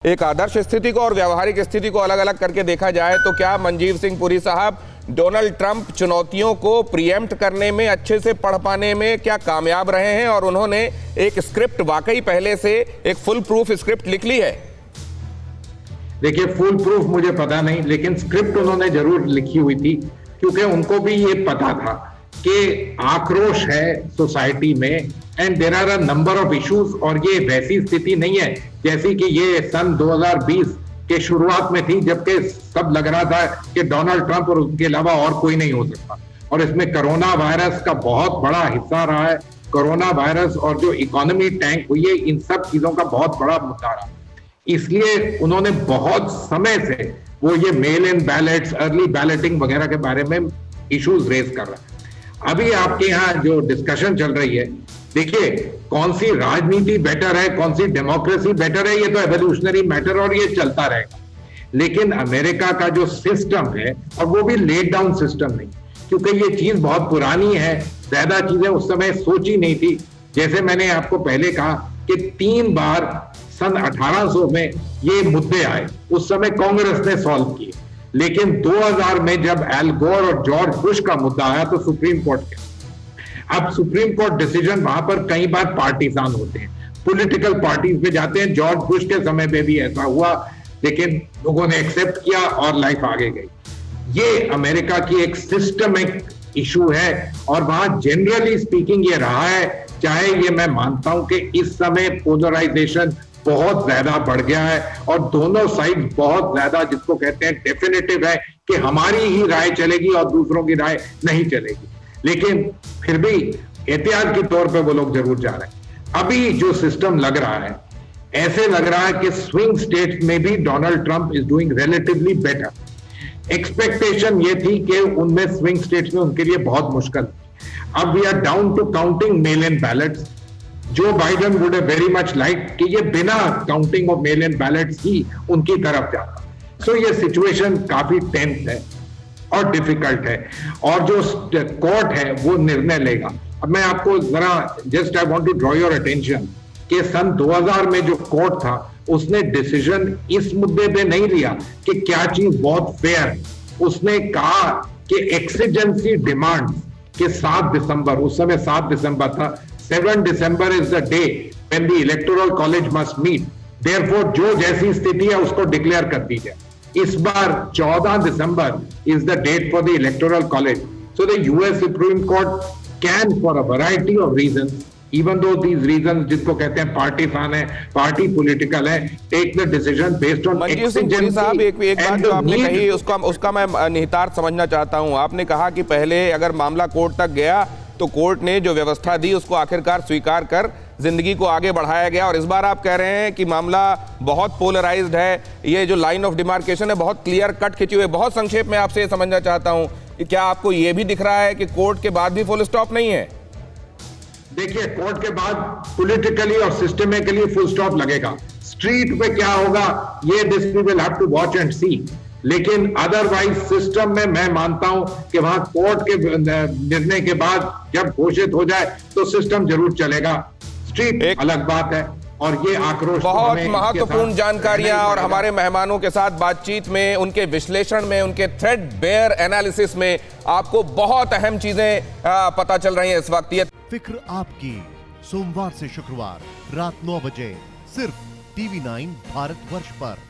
एक आदर्श स्थिति को और व्यावहारिक स्थिति को अलग अलग करके देखा जाए तो क्या मंजीव सिंह पुरी साहब डोनाल्ड ट्रंप चुनौतियों को प्रीएम्प्ट करने में, अच्छे से पढ़ पाने में क्या कामयाब रहे हैं और उन्होंने एक स्क्रिप्ट वाकई पहले से एक फुल प्रूफ स्क्रिप्ट लिख ली है? देखिए, फुल प्रूफ मुझे पता नहीं, लेकिन स्क्रिप्ट उन्होंने जरूर लिखी हुई थी, क्योंकि उनको भी ये पता था कि आक्रोश है सोसाइटी में and there are a number of issues. और ये वैसी स्थिति नहीं है जैसी कि ये सन 2020 के शुरुआत में थी, जबकि सब लग रहा था कि डोनाल्ड ट्रंप और उसके अलावा और कोई नहीं हो सकता। और इसमें कोरोना वायरस का बहुत बड़ा हिस्सा रहा है। कोरोना वायरस और जो इकोनॉमी टैंक हुई है, इन सब चीजों का बहुत बड़ा मुद्दा रहा। इसलिए उन्होंने बहुत समय से वो ये mail in ballots, early balloting वगैरह के बारे में इश्यूज रेज कर रहे हैं। अभी आपके यहाँ जो डिस्कशन चल रही है, देखिए कौन सी राजनीति बेटर है, कौन सी डेमोक्रेसी बेटर है, ये तो एवोल्यूशनरी मैटर और ये चलता रहेगा। लेकिन अमेरिका का जो सिस्टम है, और वो भी लेट डाउन सिस्टम नहीं, क्योंकि ये चीज बहुत पुरानी है, ज्यादा चीजें उस समय सोची नहीं थी। जैसे मैंने आपको पहले कहा कि 3 बार सन 1800 में ये मुद्दे आए, उस समय कांग्रेस ने सॉल्व किए। लेकिन 2000 में जब एल गोर और जॉर्ज बुश का मुद्दा आया तो सुप्रीम कोर्ट के, अब सुप्रीम कोर्ट डिसीजन वहां पर कई बार पार्टीजान होते हैं, पॉलिटिकल पार्टीज पे जाते हैं। जॉर्ज बुश के समय पे भी ऐसा हुआ, लेकिन लोगों ने एक्सेप्ट किया और लाइफ आगे गई। ये अमेरिका की एक सिस्टमिक इशू है और वहां जनरली स्पीकिंग ये रहा है, चाहे ये मैं मानता हूं कि इस समय पोलराइजेशन बहुत ज्यादा बढ़ गया है और दोनों साइड बहुत ज्यादा, जिसको कहते हैं डेफिनेटिव है कि हमारी ही राय चलेगी और दूसरों की राय नहीं चलेगी। लेकिन फिर भी एहतियात के तौर पे वो लोग जरूर जा रहे हैं। अभी जो सिस्टम लग रहा है, ऐसे लग रहा है कि स्विंग स्टेट्स में भी Donald Trump is doing relatively expectation ये थी कि उनमें स्विंग स्टेट्स में उनके लिए बहुत मुश्किल। अब we are down to counting mail in ballots. Joe Biden would have very much like कि ये बिना counting of mail in ballots ही उनकी तरफ जाता। सो ये सिचुएशन काफी टेंस है और डिफिकल्ट है, और जो कोर्ट है वो निर्णय लेगा। अब मैं आपको जरा just I want to draw your attention कि सन 2000 में जो कोर्ट था, उसने डिसीजन इस मुद्दे पे नहीं लिया कि क्या चीज बहुत फेयर। उसने कहा कि एक्सीजेंसी डिमांड के 7 दिसंबर, उस समय 7 दिसंबर था, 7 December is the day when the electoral college must meet. Therefore जो जैसी स्थिति है उसको डिक्लेयर कर दी जाए। इस बार 14 दिसंबर is the date for the electoral college. So the US Supreme Court can, for a variety of reasons, even though these reasons जिसको कहते हैं पार्टीसान है, पार्टी पॉलिटिकल है, take the decision based on Manjeev Singh Puri साहब, एक बात जो आपने कही उसका मैं निहितार्थ समझना चाहता हूं। आपने कहा कि पहले अगर मामला कोर्ट तक गया तो कोर्ट ने जो व्यवस्था दी उसको आखिरकार स्वीकार कर जिंदगी को आगे बढ़ाया गया, और इस बार आप कह रहे हैं कि मामला बहुत पोलराइज्ड है, ये जो लाइन ऑफ डिमार्केशन है बहुत क्लियर कट खिंची हुई है। बहुत संक्षेप में आपसे समझना चाहता हूं कि क्या आपको ये भी दिख रहा है कि कोर्ट के बाद भी फुल स्टॉप नहीं है? देखिए, कोर्ट के बाद पॉलिटिकली और सिस्टमिकली फुल स्टॉप लगेगा। स्ट्रीट पे क्या होगा ये this we will have to watch and see. लेकिन अदरवाइज सिस्टम में मैं मानता हूं कि वहां कोर्ट के निर्णय के बाद जब घोषित हो जाए तो सिस्टम जरूर चलेगा। स्ट्रीट अलग बात है, और ये आक्रोश बहुत महत्वपूर्ण जानकारियां और हमारे मेहमानों के साथ बातचीत में, उनके विश्लेषण में, उनके थ्रेड बेयर एनालिसिस में आपको बहुत अहम चीजें पता चल रही हैं इस वक्त। ये फिक्र आपकी, सोमवार से शुक्रवार रात 9 बजे सिर्फ TV9 भारतवर्ष पर।